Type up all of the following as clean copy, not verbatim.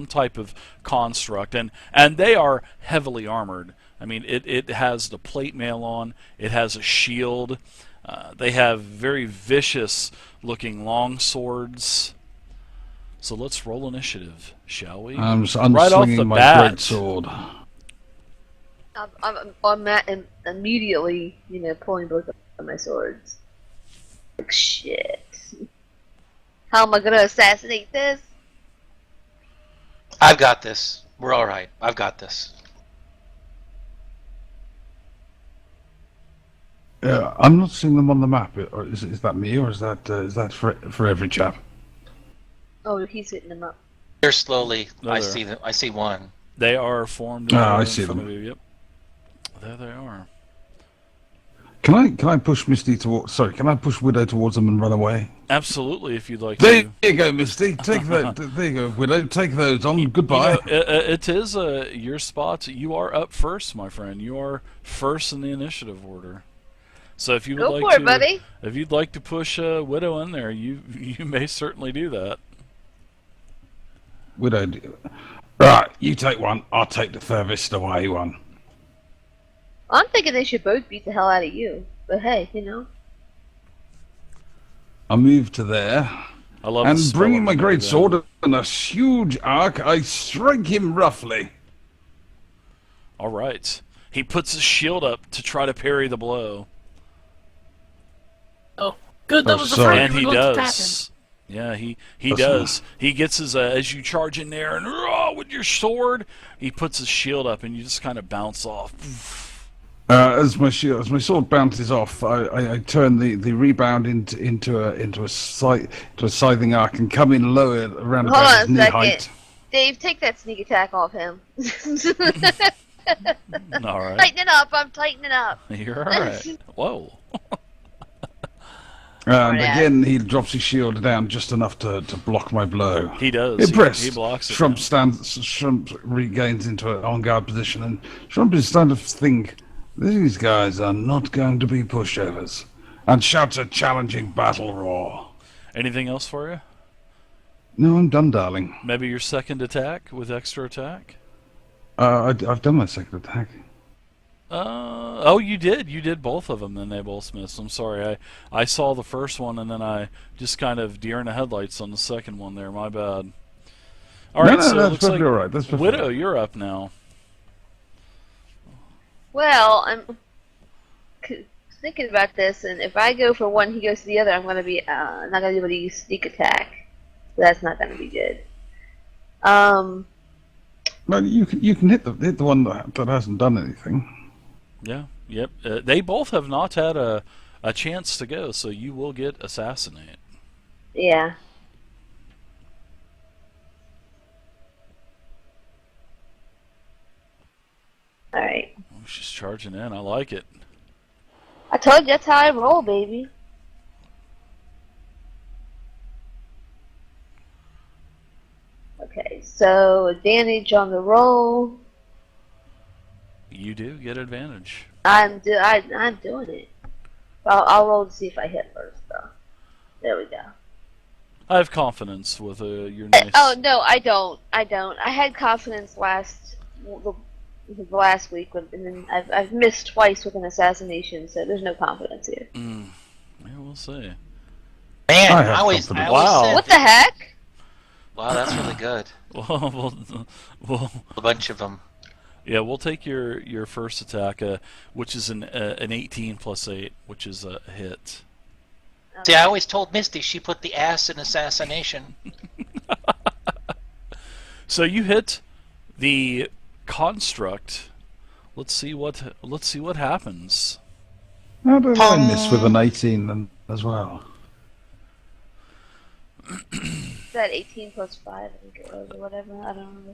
type of construct, and they are heavily armored. I mean, it has the plate mail on. It has a shield. They have very vicious looking long swords. So let's roll initiative, shall we? I'm right off the unslinging my bat. great sword. I'm immediately, pulling both of my swords. Like, shit. How am I gonna assassinate this? I've got this. We're all right. I've got this. I'm not seeing them on the map. Or is that me, or is that for every chap? Oh, he's hitting them up. They're slowly. No, I they're- see them. I see one. They are formed. I in see front them. of you. Yep. There they are. Can I push Misty towards? Sorry, can I push Widow towards them and run away? Absolutely, if you'd like There to. you go, Misty. Take that. There you go, Widow. Take those on. Goodbye. It is your spot. You are up first, my friend. You are first in the initiative order. So if you would Go like for to, it, buddy. if you'd like to push Widow in there, you may certainly do that. Widow. Right, you take one. I'll take the furthest away one. I'm thinking they should both beat the hell out of you. But hey, I move to there, I love. and the spell bringing my of great them. sword and a huge arc, I strike him roughly. All right. He puts his shield up to try to parry the blow, Oh, good. That Oh, was the sorry. first and he we were going to does. Yeah, he That's does. He gets his as you charge in there and with your sword, he puts his shield up, and you just kind of bounce off. As my sword bounces off, I turn the rebound into a scything arc and come in lower around Hold about on his a knee second. height. Dave, take that sneak attack off him. All right. Tighten it up. I'm tightening up. You're all right. Whoa. And Smartass. again, he drops his shield down just enough to block my blow. He does. Impressed. He blocks it. Shrump down. Shrump regains into an on-guard position, and Shrump is starting to think, these guys are not going to be pushovers, and shouts a challenging battle roar. Anything else for you? No, I'm done, darling. Maybe your second attack with extra attack? I've done my second attack. Oh, you did. You did both of them, then they both missed. I'm sorry. I saw the first one, and then I just kind of deer in the headlights on the second one there. My bad. All right, no, so it that's looks perfectly like all right. That's perfectly Widow, all right. you're up now. Well, I'm thinking about this, and if I go for one, he goes to the other. I'm going to be not going to be able to use sneak attack. So that's not going to be good. No, you can hit the one that hasn't done anything. Yeah. Yep. They both have not had a chance to go, so you will get assassinate. Yeah. All right. Oh, she's charging in. I like it. I told you that's how I roll, baby. Okay, so advantage on the roll. You do get advantage. I'm doing it. I'll roll to see if I hit first, though. There we go. I have confidence with your nice. Oh no, I don't. I had confidence the last week, and then I've missed twice with an assassination, so there's no confidence here. Yeah, we'll see. Man, I have I always confidence. Wow. said What the heck? Wow, that's really good. We'll A bunch of them. yeah, we'll take your first attack, which is an 18 plus 8, which is a hit. See, I always told Misty she put the ass in assassination. So you hit the construct. Let's see what happens. How did I miss with an 18 then as well? Is that 18 plus 5, I think it was, or whatever? I don't remember.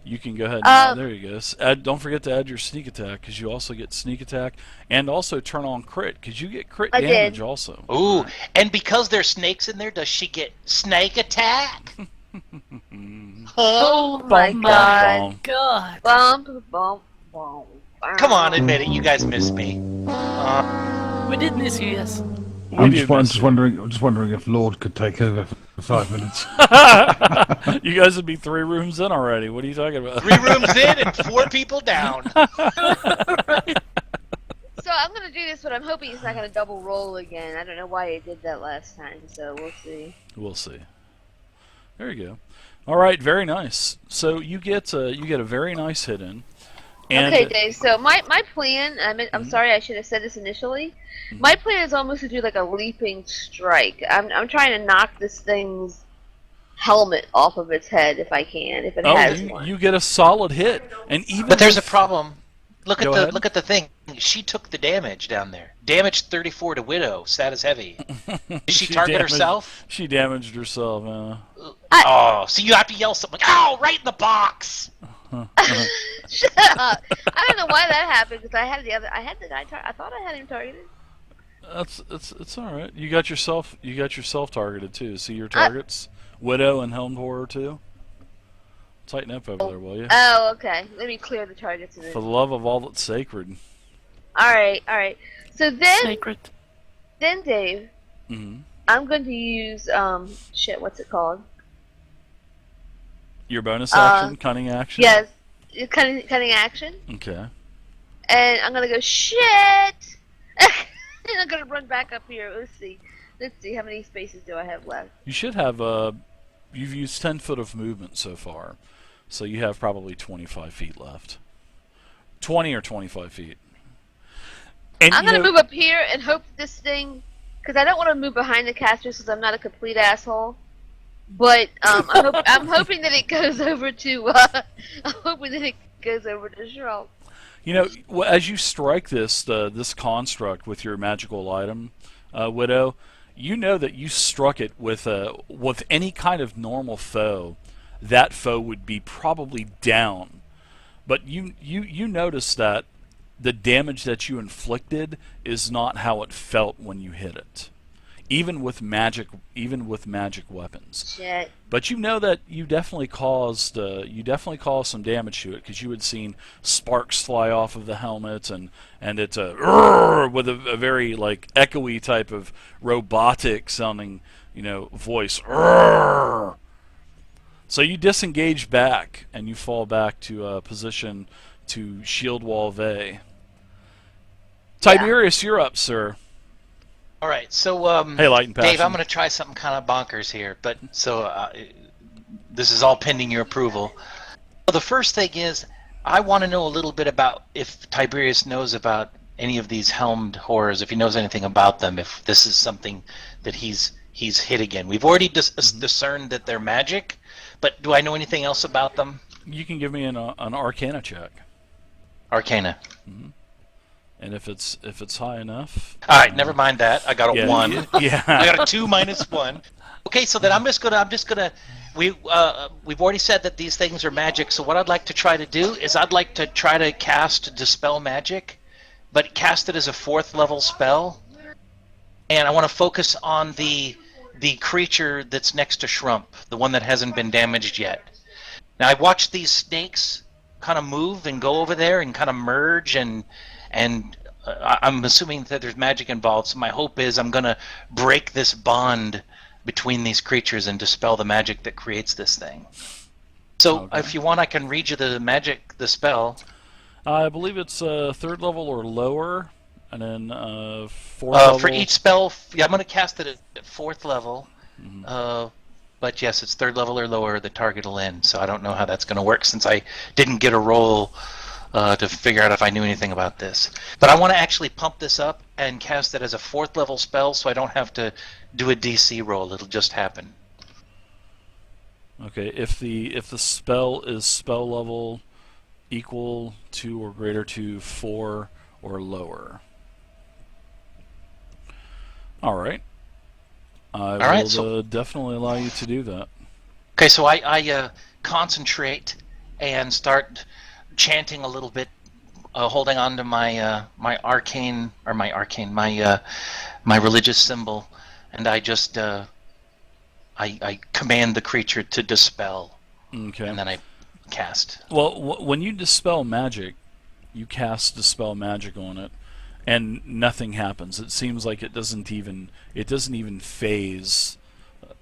You can go ahead and there you go. Don't forget to add your sneak attack, because you also get sneak attack, and also turn on crit, because you get crit I damage did. also. Ooh, and because there's snakes in there, does she get snake attack? Oh my Bum, God. bum, bum. God. Bump, bump, bump. Come on, admit it. You guys miss me. We did miss you, yes. I'm do just wondering if Lord could take over for 5 minutes. You guys would be 3 rooms in already. What are you talking about? 3 rooms in and 4 people down. So I'm gonna do this, but I'm hoping it's not gonna double roll again. I don't know why it did that last time, so we'll see. We'll see. There you go. All right, very nice. So you get a very nice hit in. And Okay, Dave. So my plan. I'm sorry, I should have said this initially. My plan is almost to do like a leaping strike. I'm trying to knock this thing's helmet off of its head if I can, if it has one. You get a solid hit, and even But there's a with- problem. Look Go at ahead. the thing. She took the damage down there. Damage 34 to Widow. Status heavy. Did she target damaged- don't She damaged herself. Oh, so you have to yell something like, "Ow!" right in the box. Shut up! I don't know why that happened because I had the other. I thought I had him targeted. It's all right. You got yourself targeted too. See your targets, Widow and Helmed Horror too. Tighten up over there, will you? Oh, okay. Let me clear the targets. For the love of all that's sacred. All right. So then, Sacred. Dave, Mm-hmm. I'm going to use shit. What's it called? Your bonus action, cunning action. Yes, cutting action, Okay. and I'm gonna go shit, and I'm gonna run back up here. Let's see how many spaces do I have left. You should have you've used 10 foot of movement so far, so you have probably 25 feet left. 20 or 25 feet. And I'm you gonna know- move up here and hope this thing, because I don't want to move behind the casters because I'm not a complete asshole. But I'm hoping that it goes over to I'm hoping that it goes over to Shrunk. You know, as you strike this construct with your magical item, Widow, you know that you struck it with any kind of normal foe. That foe would be probably down, but you notice that the damage that you inflicted is not how it felt when you hit it, even with magic weapons. Shit. But you know that you definitely caused some damage to it because you had seen sparks fly off of the helmet and it's with a very like echoey type of robotic sounding voice. So you disengage back and you fall back to a position to shield wall Vey. Tiberius, you're up, sir. All right, so Hey, Light and Passion. Dave, I'm going to try something kind of bonkers here, but this is all pending your approval. Well, the first thing is, I want to know a little bit about if Tiberius knows about any of these helmed horrors, if he knows anything about them, if this is something that he's hit again. We've already discerned that they're magic, but do I know anything else about them? You can give me an Arcana check. Arcana. And if it's high enough, All right, never mind that. I got a 1. Yeah. I got a 2 minus 1. Okay, so then I'm just gonna. We've already said that these things are magic. So what I'd like to try to do is I'd like to try to cast Dispel Magic, but cast it as a 4th level spell, and I want to focus on the creature that's next to Shrump, the one that hasn't been damaged yet. Now I watched these snakes kind of move and go over there and kind of merge and I'm assuming that there's magic involved, so my hope is I'm going to break this bond between these creatures and dispel the magic that creates this thing. So if you want, I can read you the spell. I believe it's 3rd level or lower, and then 4th level. For each spell, I'm going to cast it at 4th level. But yes, it's 3rd level or lower, the target will end. So I don't know how that's going to work since I didn't get a roll to figure out if I knew anything about this. But I want to actually pump this up and cast it as a 4th level spell so I don't have to do a DC roll. It'll just happen. Okay, if the spell is spell level equal to or greater to 4 or lower. All right. I will definitely allow you to do that. Okay, so I concentrate and start chanting a little bit, holding on to my my religious symbol, and I just I command the creature to dispel. Okay. And then I cast. Well, when you dispel magic, you cast dispel magic on it, and nothing happens. It seems like it doesn't even phase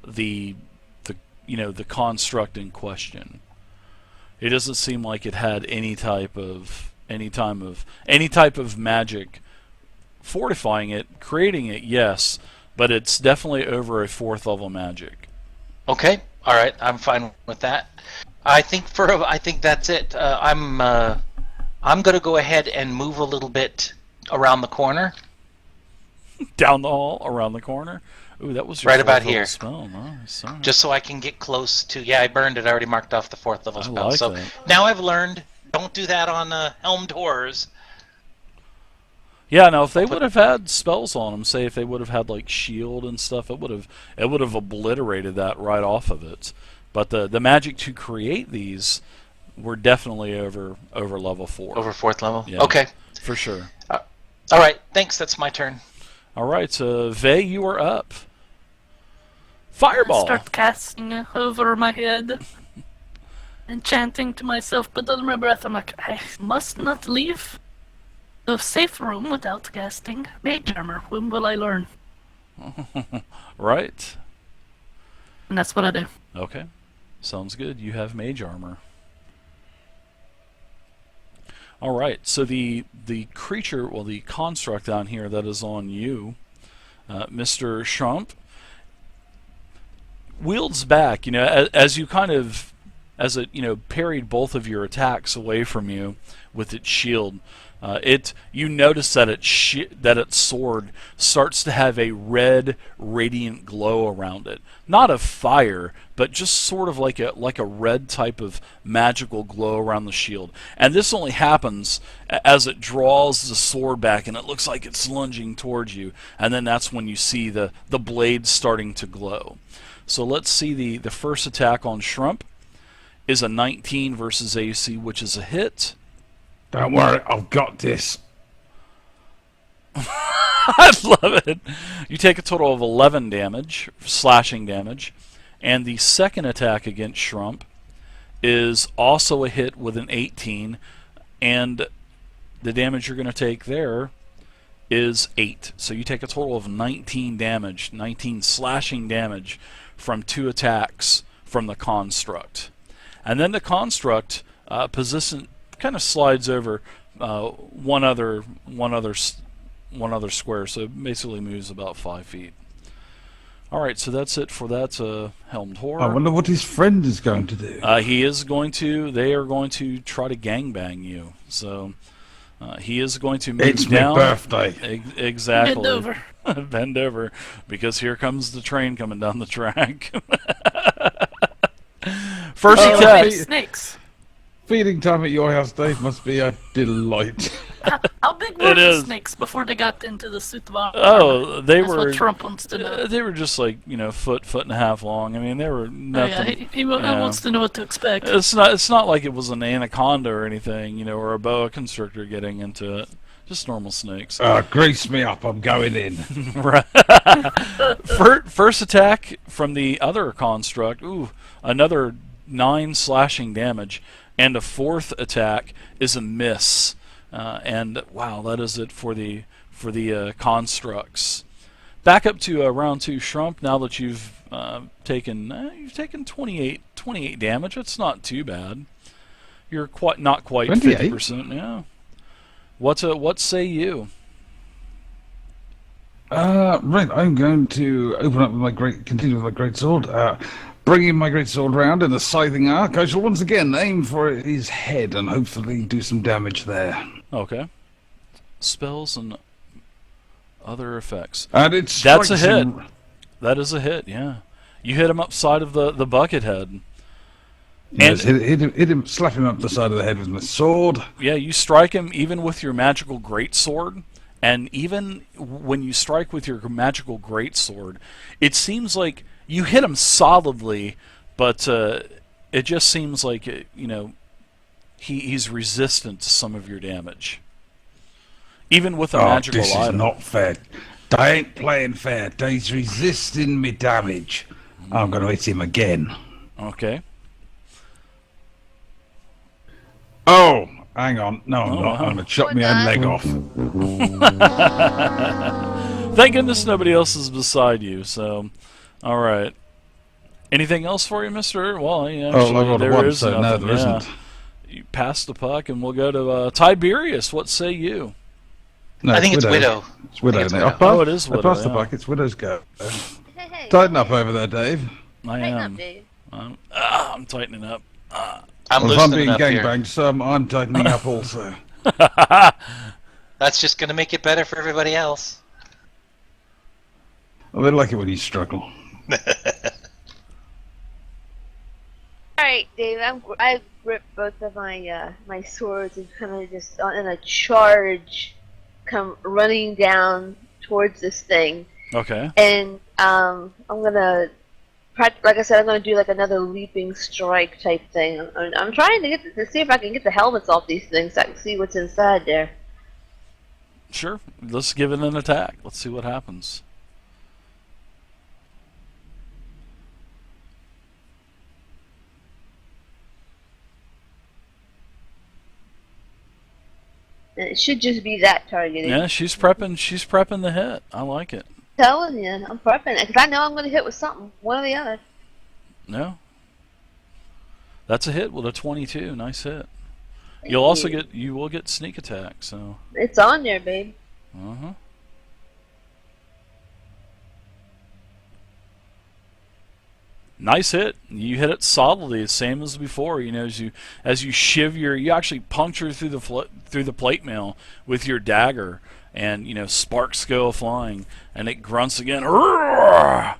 the the construct in question. It doesn't seem like it had any type of magic fortifying it, creating it, yes, but it's definitely over a 4th level magic. Okay, all right, I'm fine with that. I think that's it. I'm going to go ahead and move a little bit around the corner. Down the hall, around the corner. Ooh, that was your right 4th about level here. spell. Nice. All right. Just so I can get close to. Yeah, I burned it. I already marked off the 4th level spell. like So that. now I've learned. Don't do that on Helmed Horrors. Yeah, now if they would have had spells on them, say if they would have had like shield and stuff, it would have obliterated that right off of it. But the magic to create these were definitely over level 4. Over 4th level. Yeah, Okay. for sure. All right. Thanks. That's my turn. All right, Vey, you are up. Fireball. Start casting over my head and chanting to myself, but under my breath I'm like, I must not leave the safe room without casting Mage Armor. When will I learn? Right. And that's what I do. Okay. Sounds good. You have Mage Armor. All right. So the creature, well, the construct down here that is on you, Mr. Shrump, wields back. As you kind of, as it parried both of your attacks away from you with its shield. You notice that its sword starts to have a red, radiant glow around it. Not of fire, but just sort of like a red type of magical glow around the shield. And this only happens as it draws the sword back, and it looks like it's lunging towards you. And then that's when you see the blade starting to glow. So let's see the first attack on Shrump is a 19 versus AC, which is a hit. Don't worry, I've got this. I love it. You take a total of 11 damage, slashing damage, and the second attack against Shrump is also a hit with an 18, and the damage you're going to take there is 8. So you take a total of 19 damage, 19 slashing damage from 2 attacks from the construct. And then the construct position kind of slides over one other square, so it basically moves about 5 feet. All right, so that's it for that Helmed Horror. I wonder what his friend is going to do. They are going to try to gangbang you. So he is going to move It's down. my birthday. Exactly. Bend over. Bend over, because here comes the train coming down the track. First Oh, attack. hey. Snakes. Feeding time at your house, Dave, must be a delight. How big were It the is. snakes before they got into the suit of armor? Oh, they That's were. what Trump wants to know. They were just like foot and a half long. I mean, they were Oh, nothing. yeah, he wants to know what to expect. It's not like it was an anaconda or anything, or a boa constrictor getting into it. Just normal snakes. Grease me up, I'm going in. Right. First attack from the other construct. Ooh, another 9 slashing damage, and a fourth attack is a miss. And wow, that is it for the constructs. Back up to round 2, Shrump. Now that you've taken 28 damage, that's not too bad. You're not quite 28? 50%. Yeah. What say you? Right, I'm going to open up with continue with my great sword. Bringing my great sword round in the scything arc, I shall once again aim for his head and hopefully do some damage there. Okay. Spells and other effects. And it That's a strikes hit. him. That is a hit, yeah. You hit him upside of the bucket head. Yes, hit him, slap him up the side of the head with my sword. Yeah, you strike him even with your magical greatsword, and even when you strike with your magical greatsword, it seems like you hit him solidly, but it just seems like he's resistant to some of your damage, even with a magical this item. is not fair. They ain't playing fair. They's resisting me damage. I'm going to hit him again. Okay. Oh, Hang on. No, I'm Oh, not. wow. I'm going to chop Or my own not. leg off. Thank goodness nobody else is beside you. So, all right. Anything else for you, Mister? Well, Oh, I actually, rolled a there 1, is so no, nothing. there Yeah. isn't. You passed the puck, and we'll go to Tiberius. What say you? No, I think it's Widow. It's Widow I think it's now. Widow. Oh, it is I Widow, passed the yeah. buck. It's Widow's go. Hey, Tighten up hey. over there, Dave. I Tighten am. up, Dave. I'm tightening up. I'm Well, if I'm loosening being up here. gangbanged, so I'm tightening up also. That's just going to make it better for everybody else. Well, they like it when you struggle. Alright, Dave, I gripped both of my my swords and kind of just in a charge come running down towards this thing. Okay. And I'm gonna, like I said, I'm gonna do like another leaping strike type thing. I'm trying to see if I can get the helmets off these things so I can see what's inside there. Sure. Let's give it an attack. Let's see what happens. And it should just be that targeting. Yeah, she's prepping. She's prepping the hit. I like it. Telling you, I'm prepping it because I know I'm gonna hit with something, one or the other. No. That's a hit with a 22. Nice hit. Thank You'll also you. get. You will get sneak attack. So. It's on there, babe. Uh-huh. Nice hit. You hit it solidly, same as before. As you shiv you actually puncture through the plate mail with your dagger, and sparks go flying, and it grunts again. Roar!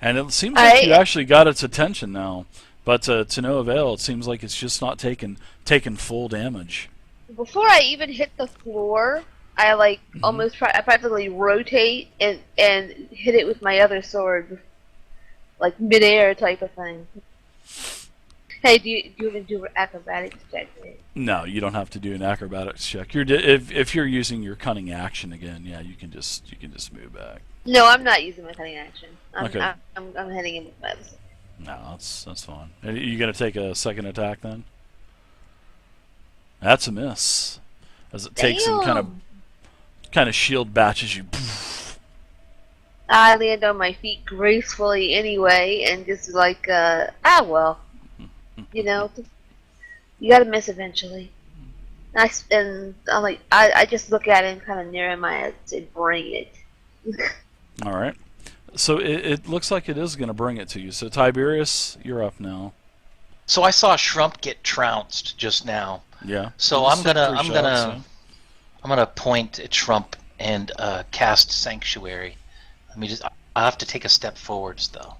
And it seems like you actually got its attention now, but to no avail. It seems like it's just not taking full damage. Before I even hit the floor, I I practically rotate and hit it with my other sword, like midair type of thing. Hey, do you even do acrobatics check? No, you don't have to do an acrobatics check. If you're using your cunning action again, yeah, you can just move back. No, I'm not using my cunning action. Okay. I'm heading in with my other sword. No, that's fine. Are you gonna take a second attack then? That's a miss, as it takes and kind of shield batches you. I land on my feet gracefully anyway, and just like, well, you gotta miss eventually. And I'm like, I just look at it and kind of narrow my eyes and say, bring it. All right. So it looks like it is going to bring it to you. So Tiberius, you're up now. So I saw Shrump get trounced just now. Yeah. So Just take 3 shots, I'm gonna point at Shrump and cast Sanctuary. I have to take a step forwards though.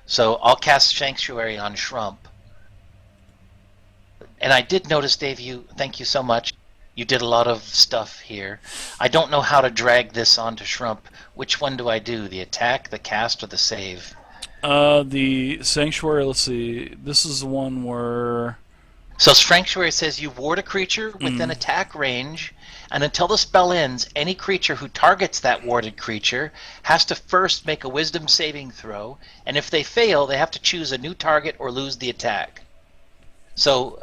So I'll cast Sanctuary on Shrump. And I did notice, Dave, thank you so much. You did a lot of stuff here. I don't know how to drag this onto Shrump. Which one do I do? The attack, the cast, or the save? The Sanctuary, let's see. This is the one where... So Sanctuary says you ward a creature within attack range, and until the spell ends, any creature who targets that warded creature has to first make a wisdom saving throw, and if they fail, they have to choose a new target or lose the attack. So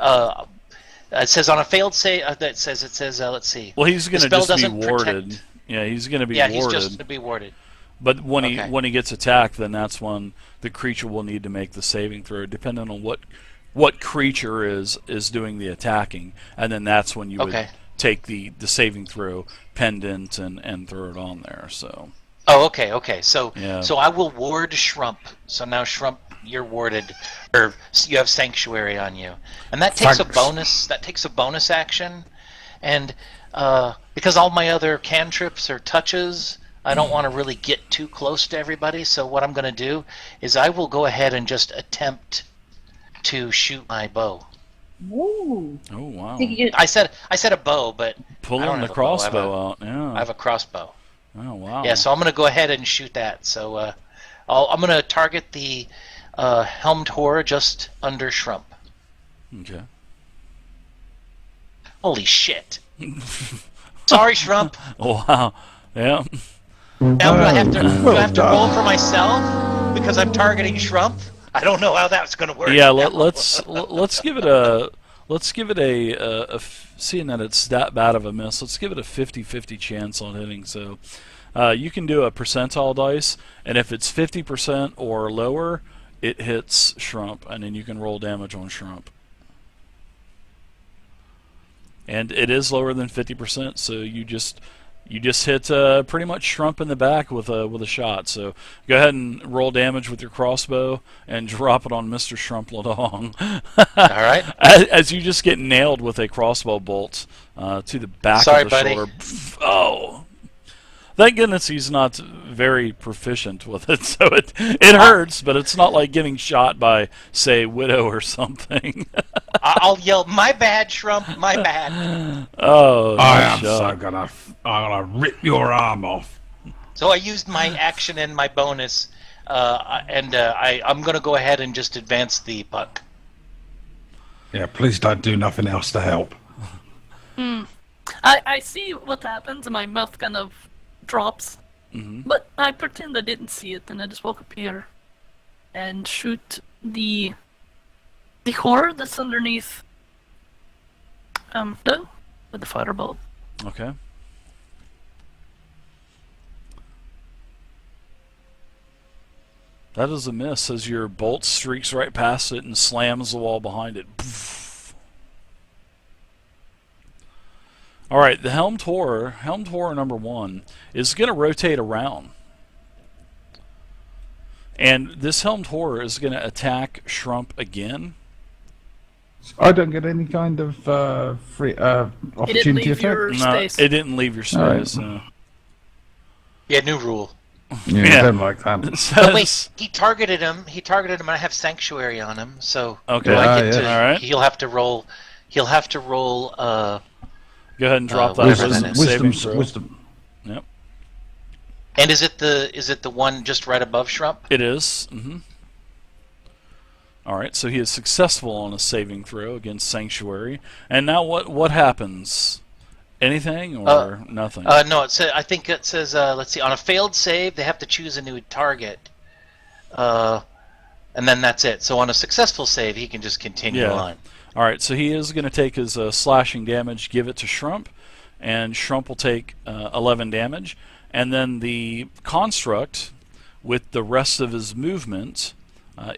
it says on a failed save, let's see. Well, he's going to spell just be doesn't warded. protect- Yeah, he's going to be Yeah, warded. he's just going to be warded. But when Okay. he gets attacked, then that's when the creature will need to make the saving throw, depending on what creature is doing the attacking, and then that's when you would take the saving throw pendant and throw it on there. So. Oh, okay. So Yeah. so I will ward Shrump. So now Shrump, you're warded, or you have Sanctuary on you, and that takes Thanks. a bonus. That takes a bonus action, and because all my other cantrips are touches, I don't want to really get too close to everybody. So what I'm going to do is I will go ahead and just attempt to shoot my bow. Ooh. Oh wow! Think you I said a bow, but I Pulling don't the have a bow. crossbow out. Yeah. I have a crossbow. Oh wow! Yeah, so I'm going to go ahead and shoot that. So I'm going to target the helmed whore just under Shrump. Okay. Holy shit! Sorry, Shrump. Oh, wow. Yeah. Now do I have to done. roll for myself because I'm targeting Shrump? I don't know how that's going to work. Yeah. Let's give it a let's give it seeing that it's that bad of a miss, let's give it a 50-50 chance on hitting. So you can do a percentile dice, and if it's 50% or lower, it hits Shrump, and then you can roll damage on Shrump. And it is lower than 50%, so you just hit pretty much Shrump in the back with a shot. So go ahead and roll damage with your crossbow and drop it on Mr. Shrumpladong. All right. As you just get nailed with a crossbow bolt to the back Sorry, of the buddy. shoulder. Oh. Thank goodness he's not very proficient with it, so it hurts, but it's not like getting shot by, say, Widow or something. I'll yell, "My bad, Shrump, my bad." Oh, I nice am shot. I'm gonna rip your arm off. So I used my action and my bonus, I'm going to go ahead and just advance the puck. Yeah, please don't do nothing else to help. I see what happens, and my mouth kind of drops. Mm-hmm. But I pretend I didn't see it, and I just walk up here and shoot the horror that's underneath Doe with the firebolt. Okay. That is a miss as your bolt streaks right past it and slams the wall behind it. All right, the Helmed Horror number 1, is going to rotate around. And this Helmed Horror is going to attack Shrump again. I don't get any kind of free opportunity leave your effect. No, space. it didn't leave your All right. space. No. Yeah, new rule. Yeah, Yeah. I don't like that. It But says, wait, he targeted him. And I have Sanctuary on him, so Okay. do I Ah, get to? yeah. All right. He'll have to roll. He'll have to roll. go ahead and drop that whatever wisdom that is. saving throw. Wisdom. Yep, And is it the one just right above Shrump? it is. Mm-hmm. All right, so he is successful on a saving throw against Sanctuary. And now what happens? Anything or nothing? No, it says. I think it says. Let's see. On a failed save, they have to choose a new target. And then that's it. So on a successful save, he can just continue Yeah. on. All right, so he is going to take his slashing damage, give it to Shrump, and Shrump will take 11 damage. And then the construct, with the rest of his movement,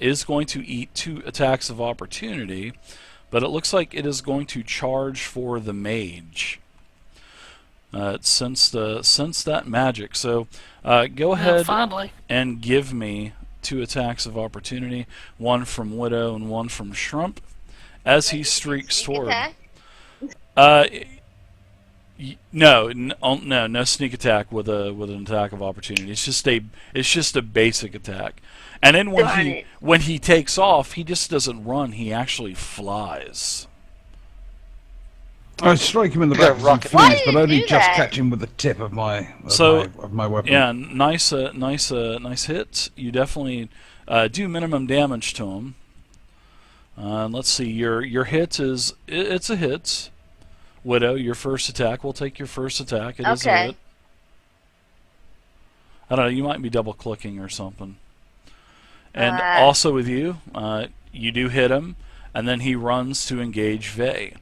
is going to eat 2 attacks of opportunity, but it looks like it is going to charge for the mage. It sensed that magic. So go ahead Finally. and give me 2 attacks of opportunity, one from Widow and one from Shrump, as he streaks Sneak toward. attack? No sneak attack with an attack of opportunity. It's just a basic attack. And then Darn it. when he takes off, he just doesn't run. He actually flies. I strike him in the You got back a as he rocket. Why flees, do but you only do just that? catch him with the tip of my weapon. Yeah, nice hit. You definitely do minimum damage to him. Let's see, your hit it's a hit. Widow, your first attack. We'll take your first attack. It is a Okay. hit. I don't know. You might be double clicking or something. And also with you, you do hit him, and then he runs to engage Vey.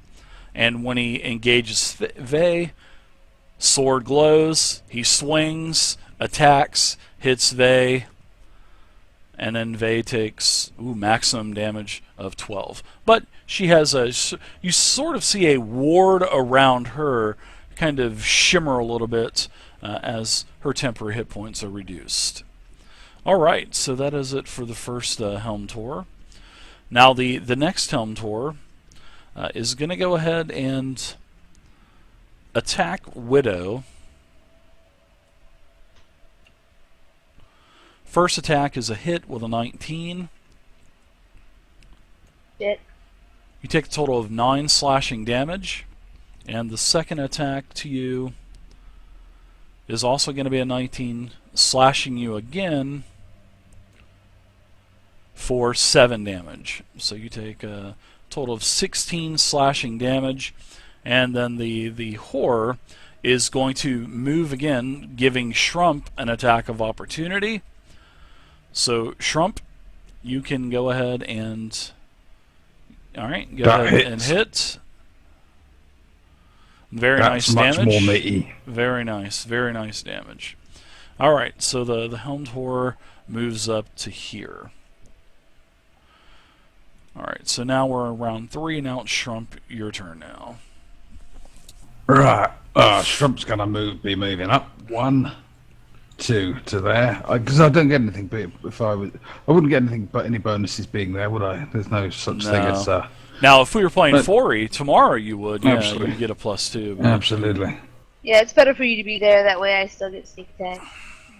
And when he engages Vey, sword glows. He swings, attacks, hits Vey, and then Vey takes maximum damage of 12. But she has you sort of see a ward around her kind of shimmer a little bit as her temporary hit points are reduced. Alright, so that is it for the first Helm Tour. Now the next Helm Tour is going to go ahead and attack Widow. First attack is a hit with a 19. Shit. You take a total of 9 slashing damage. And the second attack to you is also going to be a 19, slashing you again for 7 damage. So you take a total of 16 slashing damage. And then the horror is going to move again, giving Shrump an attack of opportunity. So Shrump, you can go ahead and All right, go That ahead and hits. hit. Very That's nice much damage. more meaty. Very nice damage. All right, so the helmed horror moves up to here. All right, so now we're in round 3. Now it's Shrump, your turn now. Right. Shrump's going to be moving up. 1, 2 to there. Because I don't get anything, but if I wouldn't get anything but any bonuses being there, would I? There's no such thing as... Now, if we were playing but- 4E, tomorrow you would. Yeah, Absolutely. you'd get a +2. But Absolutely. Yeah, it's better for you to be there. That way, I still get sneak attack.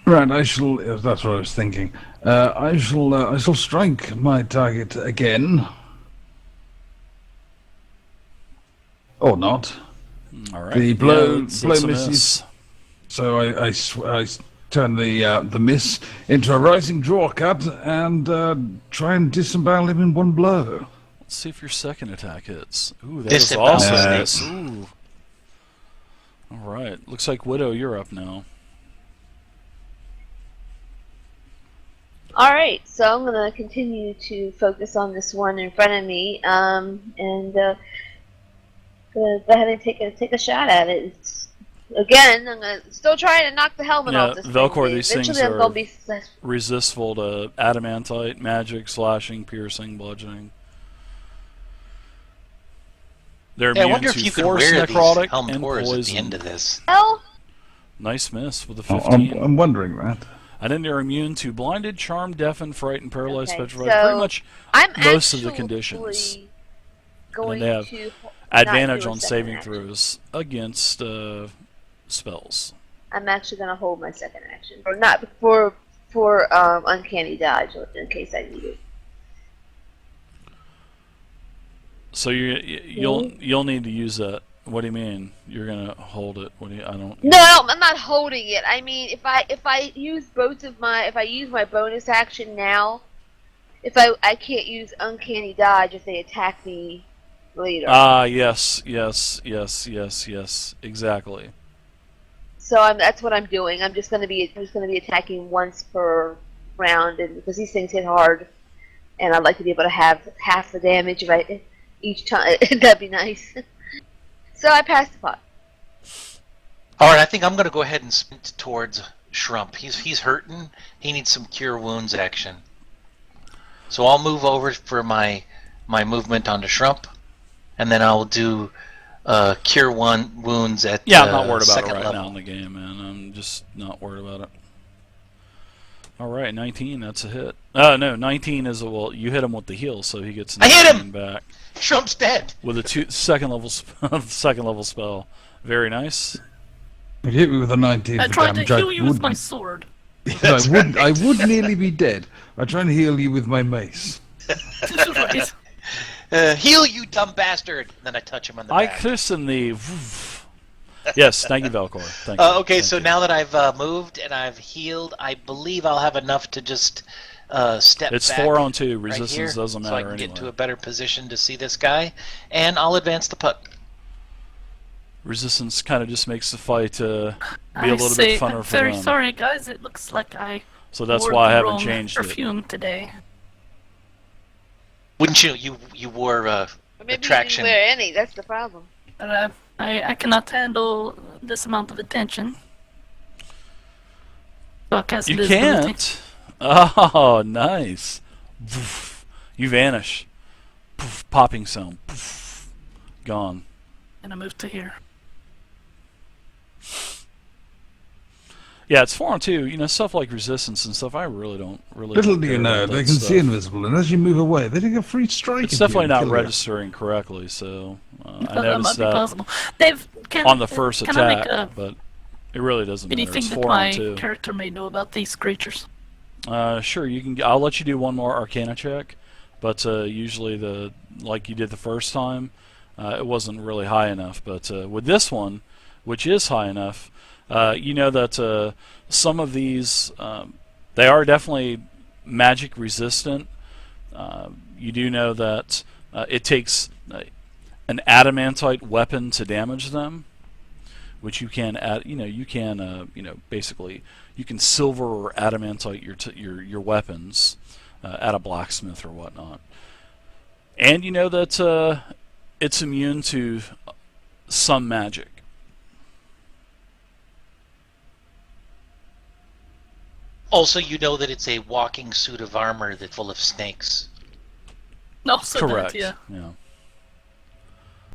Right, I shall... That's what I was thinking. I shall strike my target again. Or not. all right. The blow, Yeah, it's blow a misses. miss. So I turn the miss into a rising draw cut and try and disembowel him in one blow. Let's see if your second attack hits. Ooh, that is Disembowel also a misses. miss. Ooh. All right. Looks like Widow, you're up now. All right, so I'm gonna continue to focus on this one in front of me, and gonna go ahead and take a shot at it. Again, I'm gonna still trying to knock the helmet Yeah, off this Velcor, thing. these Eventually, things I'm are- gonna be successful. Resistful to adamantite, magic, slashing, piercing, bludgeoning. They're Yeah, I immune wonder to if you could force, wear these necrotic, helmed and horrors at poison. the end of this. Hell, Nice miss with a Oh, 15. I'm wondering that. And then they're immune to blinded, charmed, deafened, frightened, paralyzed, Okay, petrified. so Pretty much I'm most of the actually conditions. going they have to advantage not do a on second saving action. throws against spells. I'm actually gonna hold my second action, or not for uncanny dodge in case I need it. So you'll need to use that. What do you mean? You're gonna hold it? What do you? I don't. No, I'm not holding it. I mean, if I use my bonus action now, if I can't use uncanny dodge if they attack me later. Ah, yes, exactly. So that's what I'm doing. I'm just gonna be attacking once per round, and because these things hit hard, and I'd like to be able to have half the damage each time. That'd be nice. So I passed the pot. All right, I think I'm going to go ahead and sprint towards Shrump. He's hurting. He needs some cure wounds action. So I'll move over for my movement onto Shrump, and then I'll do cure wounds at Yeah, I'm not worried about it second right level. now in the game, man. I'm just not worried about it. All right, 19. That's a hit. No, 19 is a well. You hit him with the heal, so he gets 19 I hit him! back Shrump's dead. with a second level spell. Very nice. If you hit me with a 19 I for tried to damage, heal you with my sword. I would nearly be dead. I try and heal you with my mace. Right. Heal, you dumb bastard! And then I touch him on the I back. christen the. Yes, thank you, Velcor. Thank you. Okay, Thank so you. now that I've moved and I've healed, I believe I'll have enough to just step It's back 4 on 2. right Resistance here, doesn't so I matter can get anyway. to a better position to see this guy, and I'll advance the puck. Resistance kind of just makes the fight be a I little say, bit funner I'm for very them. sorry, guys. It looks like I So that's wore why I the haven't wrong changed it. perfume today. Wouldn't you? You wore Or maybe attraction. you didn't wear any. That's the problem. But I cannot handle this amount of attention. So I cast You invisibility. can't. Oh, nice. Poof. You vanish. Poof. Popping sound. Poof. Gone. And I move to here. Yeah, it's 4 on 2. You know, stuff like resistance and stuff. I really don't Little don't do you care know, about they that can stuff. see invisible, and as you move away, they take a free strike. It's at you definitely and not kill you. registering correctly. So I Thought that might noticed be that possible. Dave, on the first can I make attack, but it really doesn't matter. anything It's that 4 my on 2. character may know about these creatures? Sure, you can. I'll let you do one more Arcana check, but usually like you did the first time, it wasn't really high enough. But with this one, which is high enough, you know that some of these they are definitely magic resistant. You do know that it takes an adamantite weapon to damage them, which you can add. You can basically you can silver or adamantite your weapons at a blacksmith or whatnot. And you know that it's immune to some magic. Also, you know that it's a walking suit of armor that's full of snakes. No, so Correct. that, yeah. Yeah.